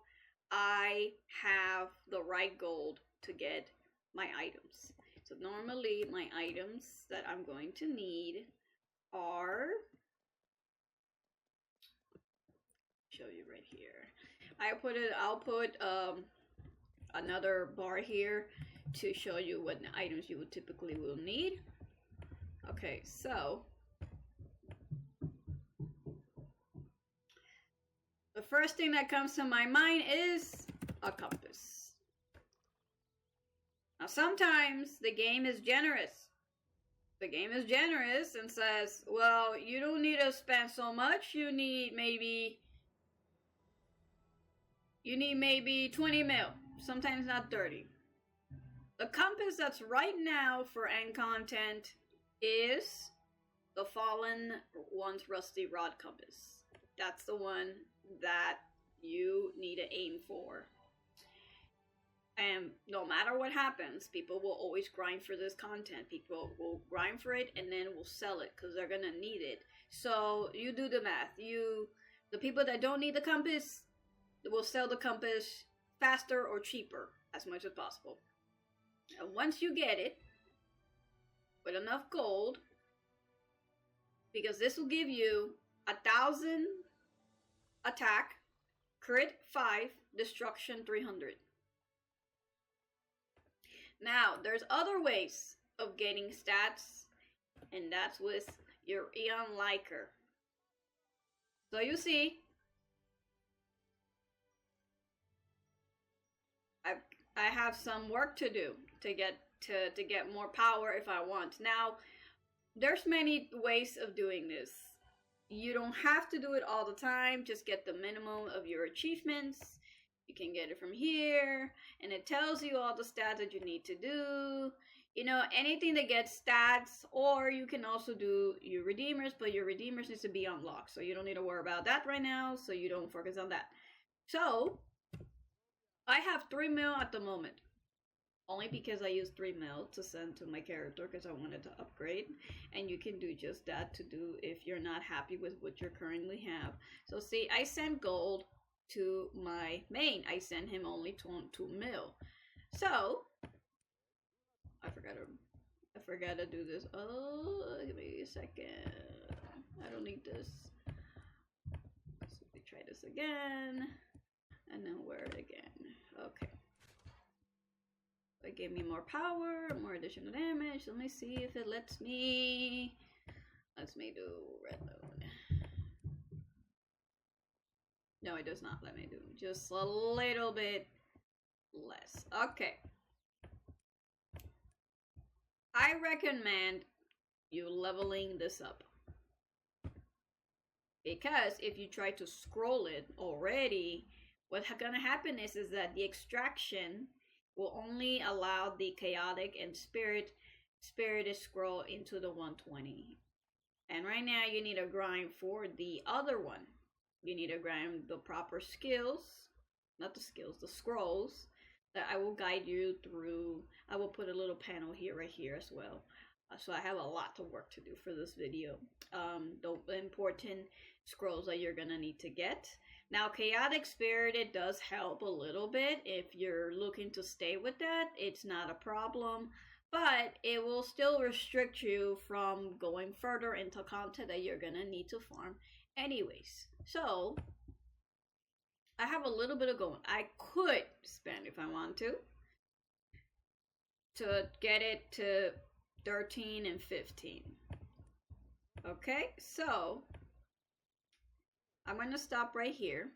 I have the right gold to get my items. So normally my items that I'm going to need are, show you right here. I'll put another bar here to show you what items you would typically will need. Okay, so the first thing that comes to my mind is a compass. Now sometimes the game is generous. The game is generous and says, well, you don't need to spend so much. You need maybe 20 mil, sometimes not 30. The compass that's right now for end content is the Fallen One's Rusty Rod Compass. That's the one that you need to aim for. And no matter what happens, people will always grind for this content. People will grind for it and then will sell it because they're gonna need it. So you do the math. The people that don't need the compass will sell the compass faster or cheaper as much as possible. And once you get it with enough gold, because this will give you 1,000 attack, crit 5, destruction 300. Now, there's other ways of getting stats, and that's with your Eon Liker. So you see, I have some work to do to get more power if I want. Now, there's many ways of doing this. You don't have to do it all the time. Just get the minimum of your achievements. You can get it from here, and it tells you all the stats that you need to do. You know, anything that gets stats, or you can also do your redeemers, but your redeemers needs to be unlocked, so you don't need to worry about that right now, so you don't focus on that. So, I have 3 mil at the moment. Only because I used 3 mil to send to my character because I wanted to upgrade. And you can do just that to do if you're not happy with what you currently have. So see, I sent gold to my main. I sent him only 2 mil. So, I forgot to do this. Oh, give me a second. I don't need this. So let me try this again. And then wear it again. Okay. It gave me more power, more additional damage. Let me see if it lets me do red moon. No, it does not let me do just a little bit less. Okay. I recommend you leveling this up. Because if you try to scroll it already, what's gonna happen is that the extraction will only allow the chaotic and spirit to scroll into the 120. And right now you need to grind for the other one. You need to grind the proper skills, not the skills, the scrolls that I will guide you through. I will put a little panel here, right here as well. So I have a lot of work to do for this video. The important scrolls that you're gonna need to get. Now, Chaotic Spirit, it does help a little bit. If you're looking to stay with that, it's not a problem. But it will still restrict you from going further into content that you're going to need to farm anyways. So, I have a little bit of going. I could spend, if I want to get it to 13 and 15. Okay, so I'm going to stop right here.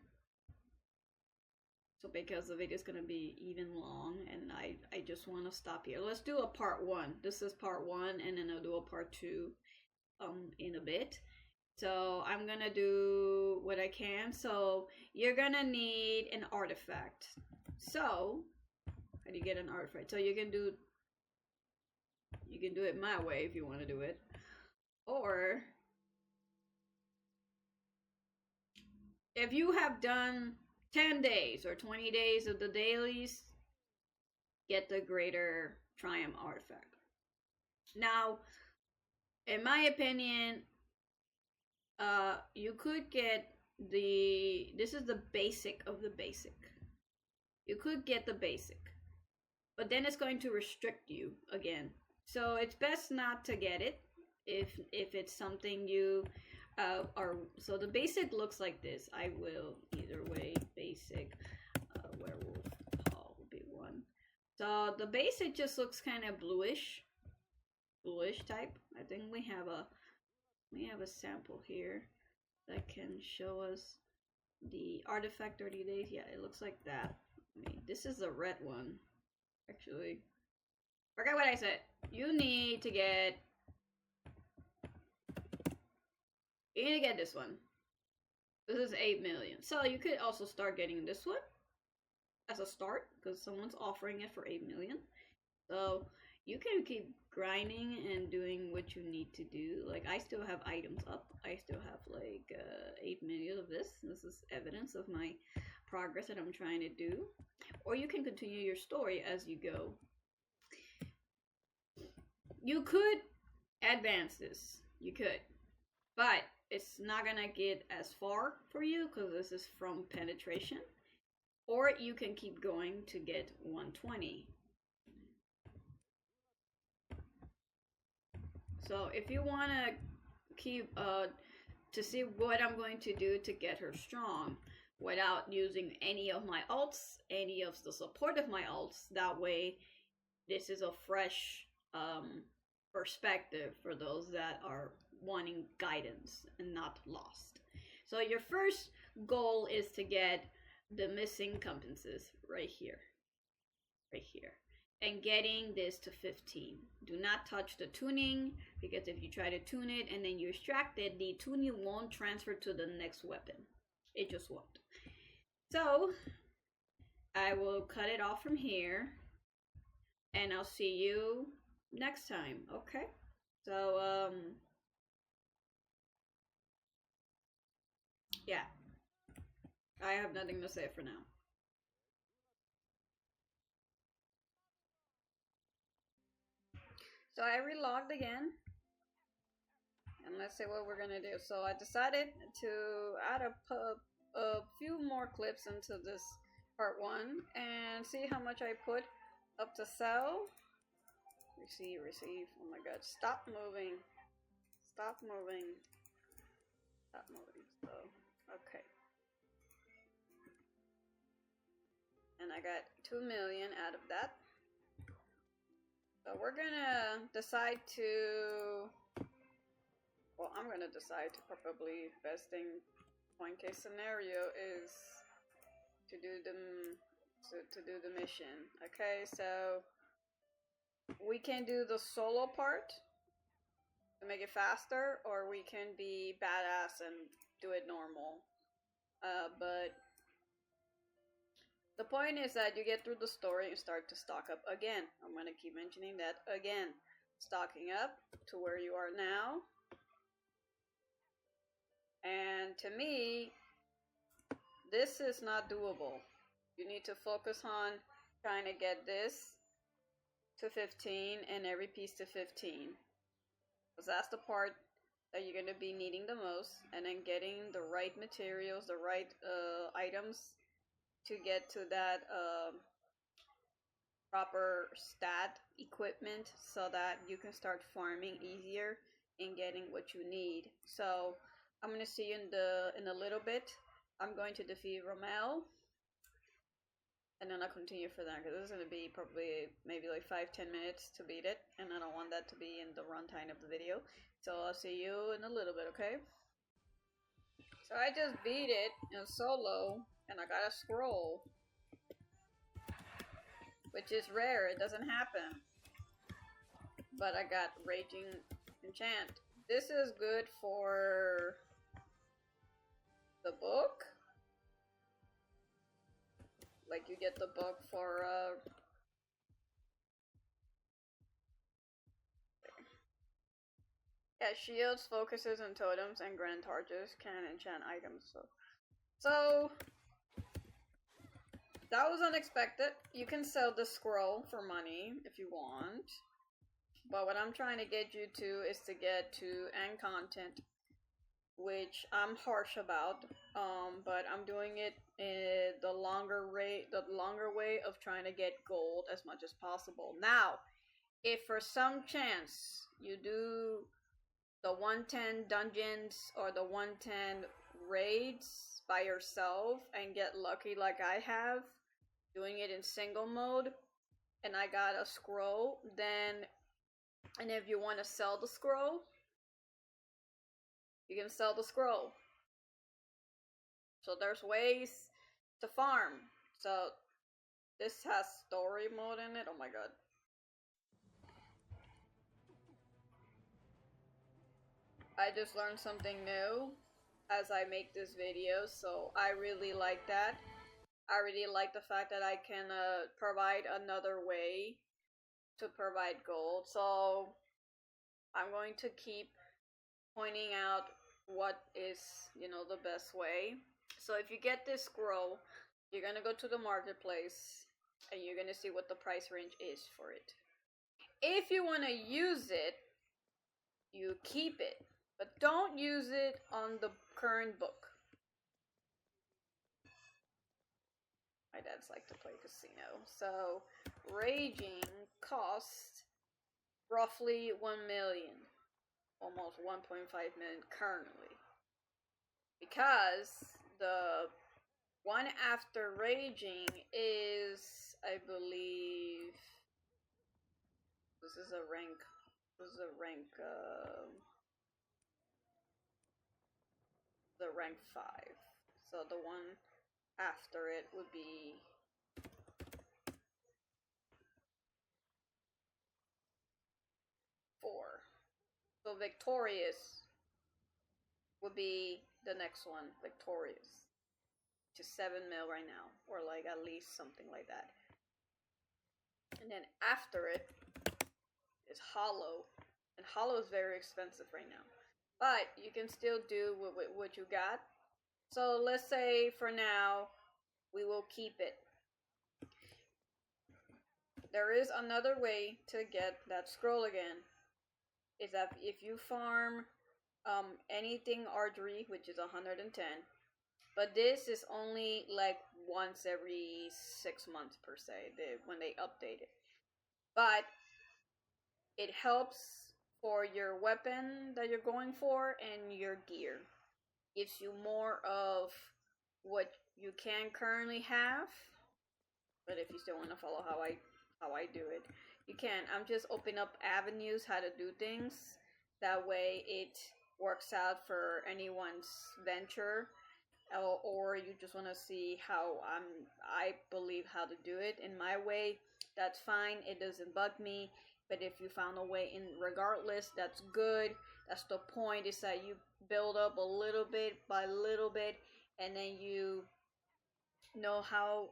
So because the video is going to be even long and I just want to stop here. Let's do a part 1. This is part 1 and then I'll do a part 2 in a bit. So I'm going to do what I can. So you're going to need an artifact. So how do you get an artifact? So you can do it my way if you want to do it. Or if you have done 10 days or 20 days of the dailies, get the Greater Triumph artifact. Now, in my opinion, you could get this is the basic of the basic. You could get the basic, but then it's going to restrict you again. So it's best not to get it if it's something you so the basic looks like this. I will either way basic werewolf Paul will be one. So the basic just looks kind of bluish type. I think we have a sample here that can show us the artifact 30 days. Yeah, it looks like that. I mean, this is the red one. Actually, forget what I said. You need to get this one. This is 8 million. So you could also start getting this one as a start because someone's offering it for 8 million. So you can keep grinding and doing what you need to do. Like I still have items up. I still have like 8 million of this. This is evidence of my progress that I'm trying to do. Or you can continue your story as you go. You could advance this. You could. But it's not gonna get as far for you because this is from penetration. Or you can keep going to get 120. So if you wanna keep to see what I'm going to do to get her strong without using any of my ults, any of the support of my ults. That way, this is a fresh perspective for those that are wanting guidance and not lost. So your first goal is to get the missing competences right here. Right here. And getting this to 15. Do not touch the tuning, because if you try to tune it and then you extract it, the tuning won't transfer to the next weapon. It just won't. So I will cut it off from here, and I'll see you next time. Okay? So yeah, I have nothing to say for now. So I relogged again, and let's see what we're gonna do. So I decided to add a few more clips into this part 1 and see how much I put up to sell. Receive. Oh my god, stop moving. Stop moving. Stop moving. So, okay. And I got 2 million out of that. So we're gonna decide to, well, I'm gonna decide to probably best thing, point case scenario, is to do the mission. Okay, so we can do the solo part to make it faster, or we can be badass and do it normal. But the point is that you get through the story and start to stock up again. I'm gonna keep mentioning that again. Stocking up to where you are now. And to me, this is not doable. You need to focus on trying to get this to 15 and every piece to 15. Because that's the part that you're going to be needing the most. And then getting the right materials, the right items to get to that proper stat equipment so that you can start farming easier and getting what you need. So I'm going to see you in a little bit. I'm going to defeat Rommel. And then I'll continue for that, because this is going to be probably maybe like 5-10 minutes to beat it, and I don't want that to be in the runtime of the video. So I'll see you in a little bit, okay? So I just beat it in solo, and I got a scroll, which is rare. It doesn't happen. But I got Raging Enchant. This is good for the book. Like, you get the book for, yeah, shields, focuses, and totems, and grand targes can enchant items, so that was unexpected. You can sell the scroll for money if you want, but what I'm trying to get you to is to get to end content, which I'm harsh about, but I'm doing it in the longer way of trying to get gold as much as possible. Now, if for some chance you do the 110 dungeons or the 110 raids by yourself and get lucky like I have, doing it in single mode, and I got a scroll, then, and if you want to sell the scroll, you can sell the scroll. So there's ways to farm. So this has story mode in it. Oh my god. I just learned something new as I make this video, so I really like that. I really like the fact that I can provide another way to provide gold. So I'm going to keep pointing out what is, the best way. So if you get this scroll, you're gonna go to the marketplace and you're gonna see what the price range is for it. If you want to use it, you keep it, but don't use it on the current book. My dad's like to play casino. So Raging costs roughly 1 million. almost 1.5 million currently. Because the one after Raging is, I believe, this is a rank, the rank 5. So the one after it would be 4. So Victorious would be the next one, Victorious, which is 7 mil right now, or like at least something like that. And then after it is Hollow, and Hollow is very expensive right now, but you can still do with what you got. So let's say for now we will keep it. There is another way to get that scroll again. Is that if you farm anything archery, which is 110, but this is only like once every 6 months per se, when they update it. But it helps for your weapon that you're going for and your gear. Gives you more of what you can currently have. But if you still want to follow how I do it, you can. I'm just opening up avenues how to do things. That way it works out for anyone's venture, or you just want to see how I believe how to do it in my way. That's fine. It doesn't bug me. But if you found a way in regardless, that's good. That's the point, is that you build up a little bit by little bit, and then you know how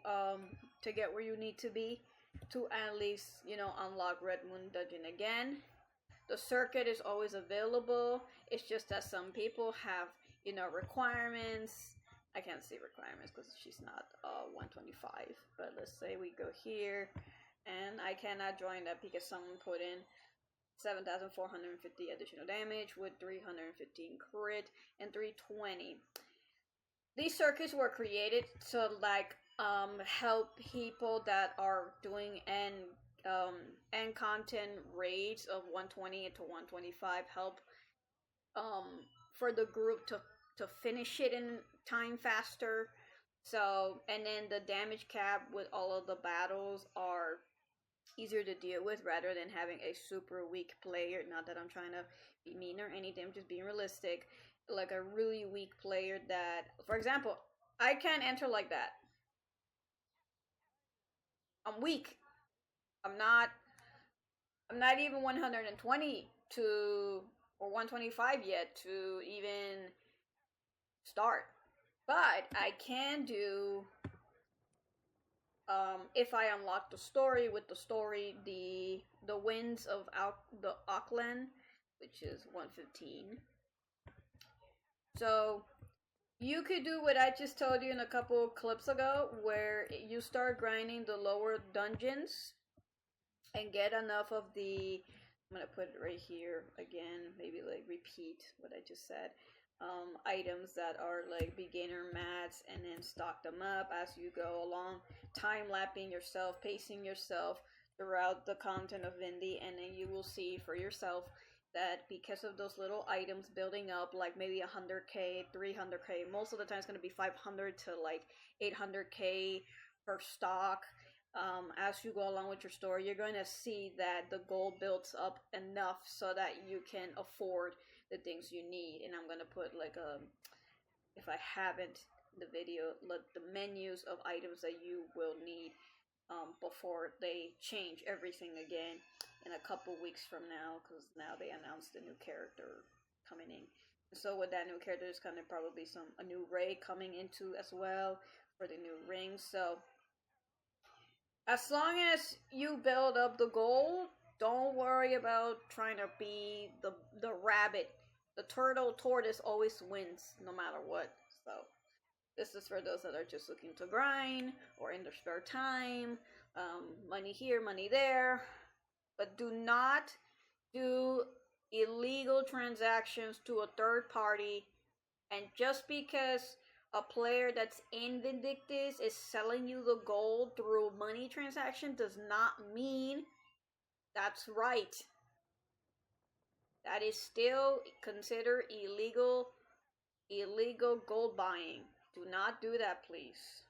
to get where you need to be to at least, unlock Red Moon Dungeon again. The circuit is always available. It's just that some people have, requirements. I can't see requirements because she's not 125. But let's say we go here, and I cannot join that because someone put in 7,450 additional damage with 315 crit and 320. These circuits were created to help people that are doing end content raids of 120 to 125, help for the group to finish it in time faster. So, and then the damage cap with all of the battles are easier to deal with rather than having a super weak player. Not that I'm trying to be mean or anything, I'm just being realistic. Like a really weak player that, for example, I can't enter like that. I'm weak. I'm not even 120 to or 125 yet to even start. But I can do if I unlock the story, with the story, the winds of the Auckland, which is 115. So you could do what I just told you in a couple clips ago, where you start grinding the lower dungeons and get enough of the, I'm gonna put it right here again, maybe like repeat what I just said, items that are like beginner mats, and then stock them up as you go along, time lapping yourself, pacing yourself throughout the content of Vindy, and then you will see for yourself that because of those little items building up, like maybe 100k, 300k, most of the time it's going to be 500 to like 800k per stock. As you go along with your story, you're going to see that the gold builds up enough so that you can afford the things you need. And I'm going to put like if I haven't, the video, like the menus of items that you will need before they change everything again in a couple weeks from now, because now they announced a new character coming in. So with that new character, there's going to probably a new raid coming into as well for the new rings. So as long as you build up the gold, don't worry about trying to be the rabbit. The tortoise always wins no matter what. So this is for those that are just looking to grind or in their spare time. Money here, money there. But do not do illegal transactions to a third party. And just because a player that's in Vindictus is selling you the gold through money transaction does not mean that's right. that is still considered illegal gold buying. Do not do that, please.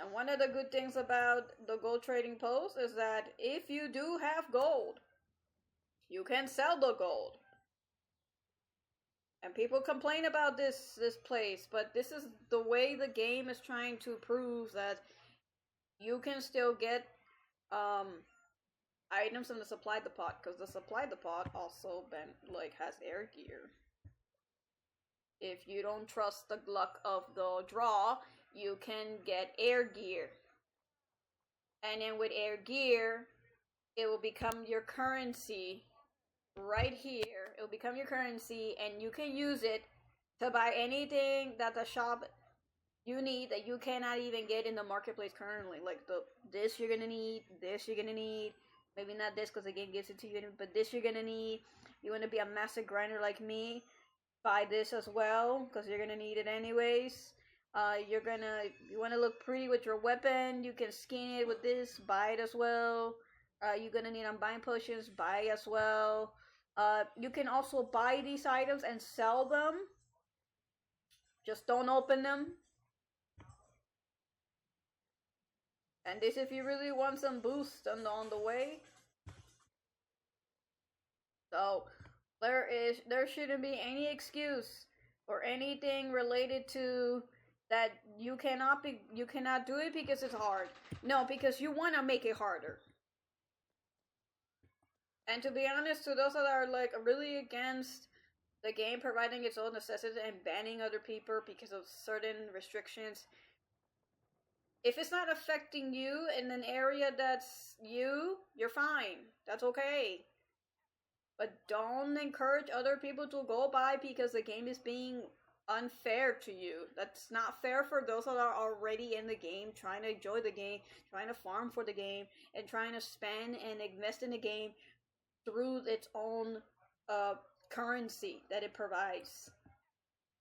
And one of the good things about the gold trading post is that if you do have gold, you can sell the gold. And people complain about this place, but this is the way the game is trying to prove that you can still get items in the supply depot, because the supply depot also has air gear. If you don't trust the luck of the draw, you can get air gear. And then with air gear, it will become your currency right here. It will become your currency, and you can use it to buy anything that the shop you need that you cannot even get in the marketplace currently. Like this you're gonna need, this you're gonna need. Maybe not this because the game gives it to you, but this you're gonna need. You want to be a massive grinder like me, buy this as well because you're gonna need it anyways. You want to look pretty with your weapon, you can skin it with this, buy it as well. You're gonna need unbind potions, buy as well. You can also buy these items and sell them. Just don't open them. And this if you really want some boost on the way. So there shouldn't be any excuse or anything related to that you cannot do it because it's hard. No, because you want to make it harder. And to be honest, to those that are like really against the game providing its own necessity and banning other people because of certain restrictions, if it's not affecting you in an area that's you're fine. That's okay. But don't encourage other people to go by because the game is being unfair to you. That's not fair for those that are already in the game, trying to enjoy the game, trying to farm for the game, and trying to spend and invest in the game through its own currency that it provides.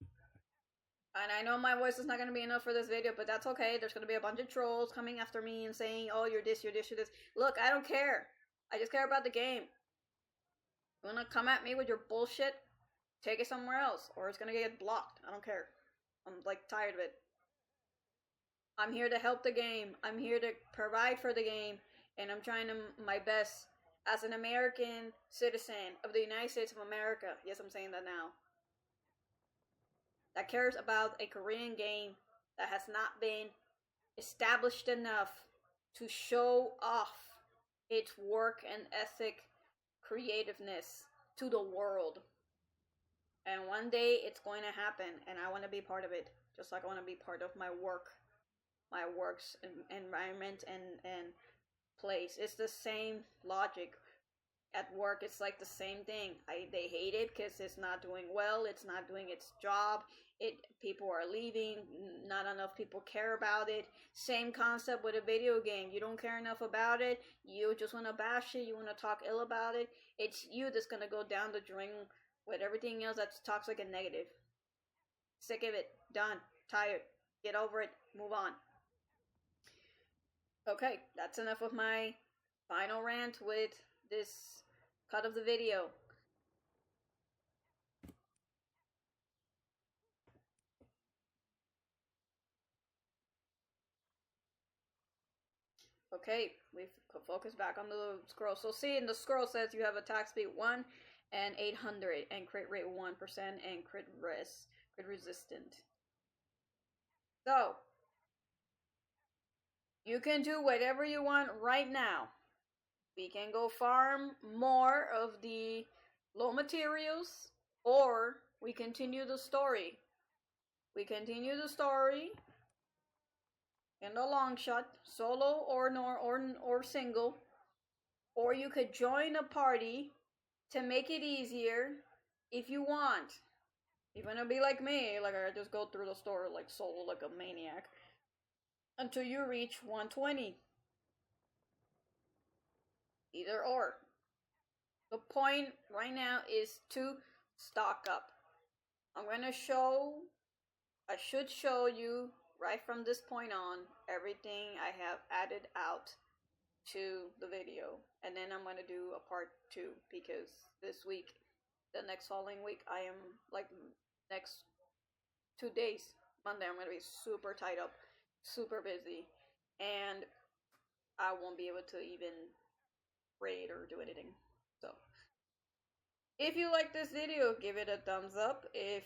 And I know my voice is not going to be enough for this video, but that's okay. There's going to be a bunch of trolls coming after me and saying, oh, you're this, you're this, you're this. Look, I don't care. I just care about the game. You want to come at me with your bullshit? Take it somewhere else, or it's going to get blocked. I don't care. I'm, tired of it. I'm here to help the game. I'm here to provide for the game, and I'm trying my best as an American citizen of the United States of America. Yes, I'm saying that now. That cares about a Korean game that has not been established enough to show off its work and ethic creativeness to the world. And one day it's going to happen, and I want to be part of it, just like I want to be part of my work's environment and place. It's the same logic. At work, it's like the same thing. They hate it because it's not doing well. It's not doing its job. People are leaving. Not enough people care about it. Same concept with a video game. You don't care enough about it. You just want to bash it. You want to talk ill about it. It's you that's going to go down the drain with everything else that's toxic and negative. Sick of it. Done. Tired. Get over it. Move on. Okay, that's enough of my final rant with this cut of the video. Okay, we've focused back on the scroll. So see, in the scroll says you have attack speed 1 and 800 and crit rate 1% and crit resistant. So, you can do whatever you want right now. We can go farm more of the low materials, or we continue the story. We continue the story in the long shot, solo or single, or you could join a party to make it easier if you want. You're gonna be like me, like I just go through the story like solo, like a maniac, until you reach 120. Either or. The point right now is to stock up. I should show you right from this point on everything I have added out to the video, and then I'm gonna do a part 2 because this week, the next following week, I am like next 2 days. Monday, I'm gonna be super tied up, super busy, and I won't be able to even raid or do anything. So, if you like this video, give it a thumbs up. If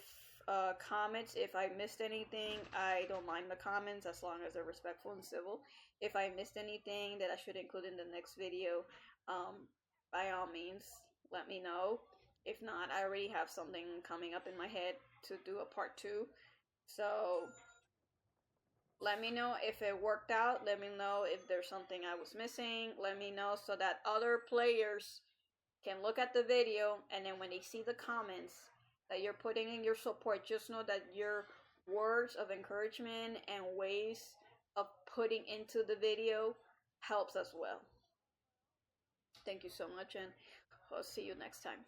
comments, if I missed anything, I don't mind the comments as long as they're respectful and civil. If I missed anything that I should include in the next video, by all means, let me know. If not, I already have something coming up in my head to do a part 2. So let me know if it worked out. Let me know if there's something I was missing. Let me know so that other players can look at the video, and then when they see the comments that you're putting in your support, just know that your words of encouragement and ways of putting into the video helps as well. Thank you so much, and I'll see you next time.